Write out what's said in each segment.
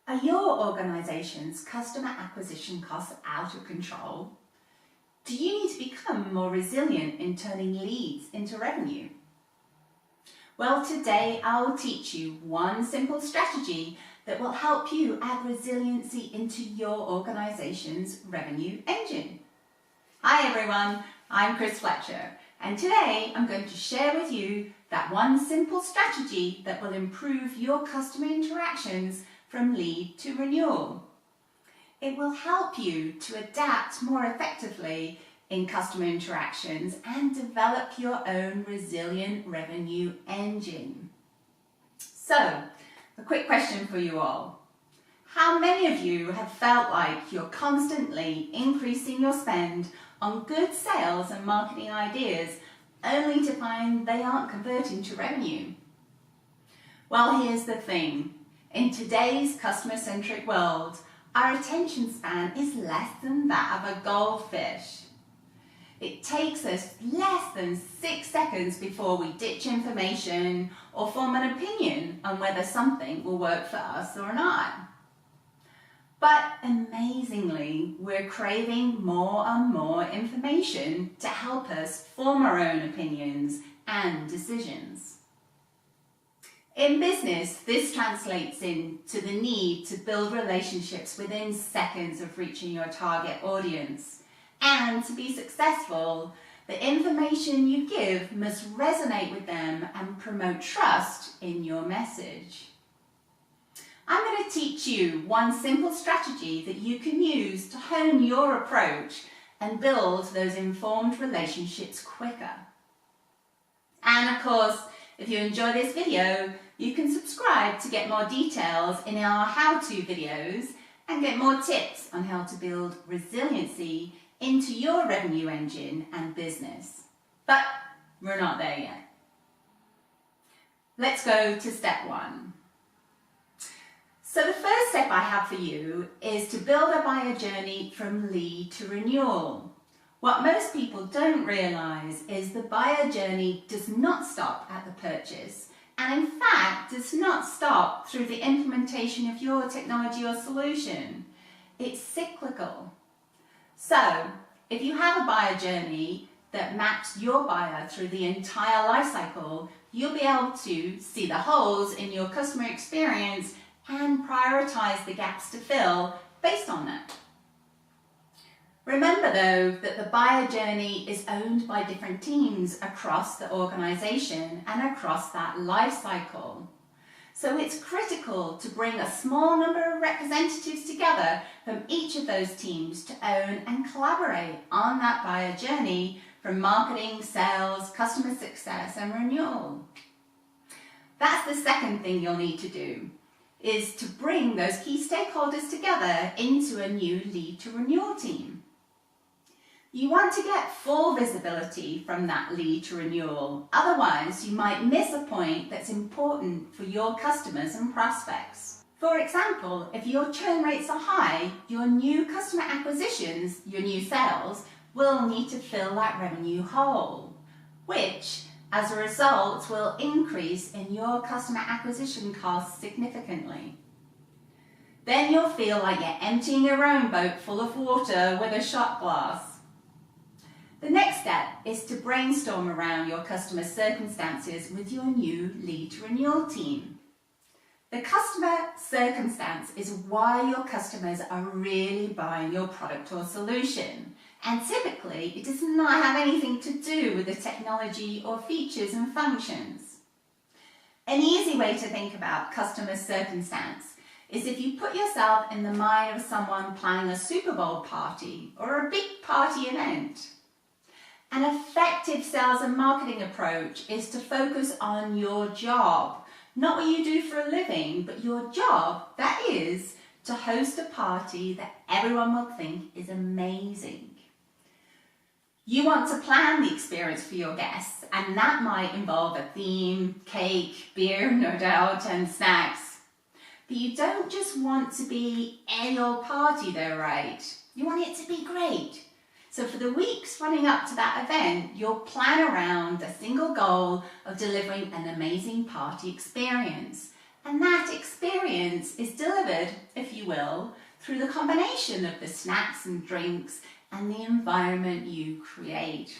Are your organisation's customer acquisition costs out of control? Do you need to become more resilient in turning leads into revenue? Well, today I'll teach you one simple strategy that will help you add resiliency into your organisation's revenue engine. Hi everyone, I'm Chris Fletcher, and today I'm going to share with you that one simple strategy that will improve your customer interactions from lead to renewal. It will help you to adapt more effectively in customer interactions and develop your own resilient revenue engine. So, a quick question for you all. How many of you have felt like you're constantly increasing your spend on good sales and marketing ideas only to find they aren't converting to revenue? Well, here's the thing. In today's customer-centric world, our attention span is less than that of a goldfish. It takes us less than 6 seconds before we ditch information or form an opinion on whether something will work for us or not. But amazingly, we're craving more and more information to help us form our own opinions and decisions. In business, this translates into the need to build relationships within seconds of reaching your target audience. And to be successful, the information you give must resonate with them and promote trust in your message. I'm going to teach you one simple strategy that you can use to hone your approach and build those informed relationships quicker. And of course, if you enjoy this video, you can subscribe to get more details in our how-to videos and get more tips on how to build resiliency into your revenue engine and business. But we're not there yet. Let's go to step 1. So the first step I have for you is to build a buyer journey from lead to renewal. What most people don't realise is the buyer journey does not stop at the purchase, and in fact does not stop through the implementation of your technology or solution. It's cyclical. So, if you have a buyer journey that maps your buyer through the entire life cycle, you'll be able to see the holes in your customer experience and prioritise the gaps to fill based on that. Remember though that the buyer journey is owned by different teams across the organisation and across that life cycle. So it's critical to bring a small number of representatives together from each of those teams to own and collaborate on that buyer journey from marketing, sales, customer success and renewal. That's the second thing you'll need to do, is to bring those key stakeholders together into a new lead to renewal team. You want to get full visibility from that lead to renewal, otherwise you might miss a point that's important for your customers and prospects. For example, if your churn rates are high, your new customer acquisitions, your new sales, will need to fill that revenue hole, which as a result will increase in your customer acquisition costs significantly. Then you'll feel like you're emptying your own boat full of water with a shot glass. The next step is to brainstorm around your customer circumstances with your new lead to renewal team. The customer circumstance is why your customers are really buying your product or solution, and typically it does not have anything to do with the technology or features and functions. An easy way to think about customer circumstance is if you put yourself in the mind of someone planning a Super Bowl party or a big party event. An effective sales and marketing approach is to focus on your job, not what you do for a living, but your job, that is, to host a party that everyone will think is amazing. You want to plan the experience for your guests, and that might involve a theme, cake, beer, no doubt, and snacks. But you don't just want to be any old party though, right? You want it to be great. So for the weeks running up to that event, you'll plan around a single goal of delivering an amazing party experience. And that experience is delivered, if you will, through the combination of the snacks and drinks and the environment you create.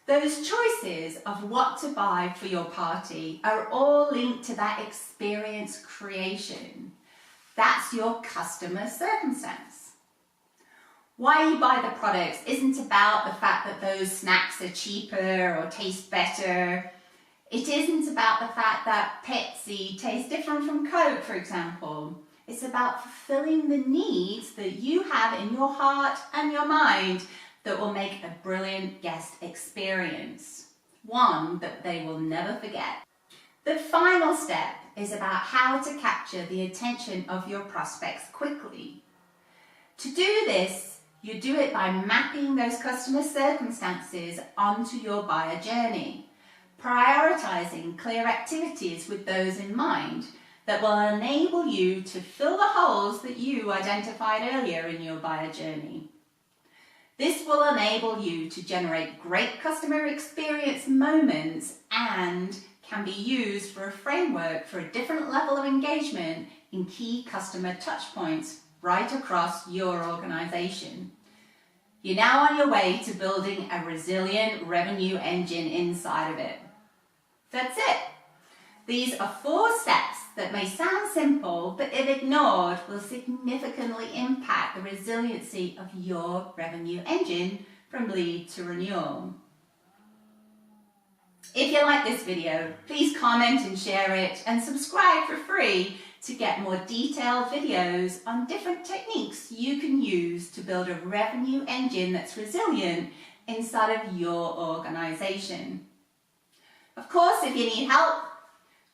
Those choices of what to buy for your party are all linked to that experience creation. That's your customer circumstance. Why you buy the products isn't about the fact that those snacks are cheaper or taste better. It isn't about the fact that Pepsi tastes different from Coke, for example. It's about fulfilling the needs that you have in your heart and your mind that will make a brilliant guest experience, one that they will never forget. The final step is about how to capture the attention of your prospects quickly. To do this, you do it by mapping those customer circumstances onto your buyer journey, prioritizing clear activities with those in mind that will enable you to fill the holes that you identified earlier in your buyer journey. This will enable you to generate great customer experience moments and can be used for a framework for a different level of engagement in key customer touchpoints right across your organization. You're now on your way to building a resilient revenue engine inside of it. That's it. These are 4 steps that may sound simple, but if ignored, will significantly impact the resiliency of your revenue engine from lead to renewal. If you like this video, please comment and share it and subscribe for free to get more detailed videos on different techniques you can use to build a revenue engine that's resilient inside of your organization. Of course, if you need help,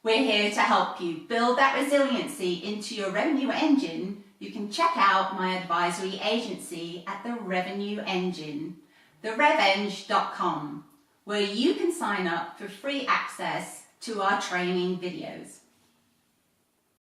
we're here to help you build that resiliency into your revenue engine. You can check out my advisory agency at the Revenue Engine, thereveng.com, where you can sign up for free access to our training videos.